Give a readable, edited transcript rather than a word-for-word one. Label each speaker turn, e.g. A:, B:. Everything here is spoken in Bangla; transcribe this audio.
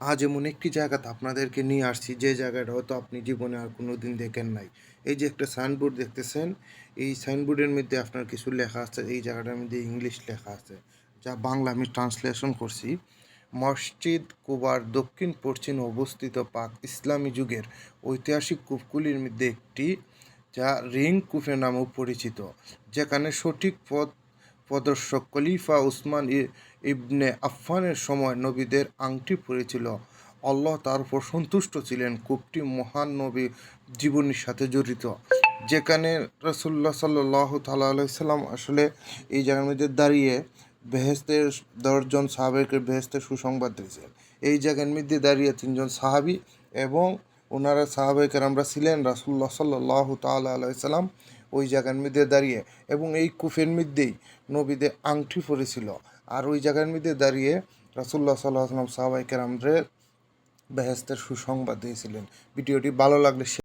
A: আজ এমন একটি জায়গাতে আপনাদেরকে নিয়ে আসছি যে জায়গাটা হয়তো আপনি জীবনে আর কোনো দিন দেখেন নাই। এই যে একটা সাইনবোর্ড দেখতেছেন, এই সাইনবোর্ডের মধ্যে আপনার কিছু লেখা আছে, এই জায়গাটার মধ্যে ইংলিশ লেখা আছে, যা বাংলা আমি ট্রান্সলেশন করছি। মসজিদ কুবার দক্ষিণ পশ্চিমে অবস্থিত পাক ইসলামী যুগের ঐতিহাসিক কূপগুলির মধ্যে একটি, যা রিং কূপে নামেও পরিচিত, যেখানে সঠিক পথ প্রদর্শক খলিফা উসমান ইবনে আফফানের সময় নবীদের আংটি পড়েছিল। আল্লাহ তার উপর সন্তুষ্ট ছিলেন। কূপটি মহান নবী জীবনীর সাথে জড়িত, যেখানে রাসূলুল্লাহ সাল্লাল্লাহু তাআলা আলাইহি সাল্লাম আসলে এই জায়গার মধ্যে দাঁড়িয়ে বেহেশতের 10 জন সাহাবাকে বেহেশতের সুসংবাদ দিয়েছেন। এই জায়গার মধ্যে দাঁড়িয়ে 3 জন সাহাবী এবং ওনারা সাহাবায়ে কেরামরা ছিলেন রাসূলুল্লাহ সাল্লাল্লাহু তাআলা আলাইহি সাল্লাম ওই জায়গার মধ্যে দাঁড়িয়ে, এবং এই কূপের মধ্যেই নবীদের আংটি পড়েছিল। আর ওই জায়গার মধ্যে দাঁড়িয়ে রাসূলুল্লাহ সাল্লাল্লাহু আলাইহি ওয়াসাল্লাম সাহাবায়ে কেরামদের বেহেশতের সুসংবাদ দিয়েছিলেন। ভিডিওটি ভালো লাগলে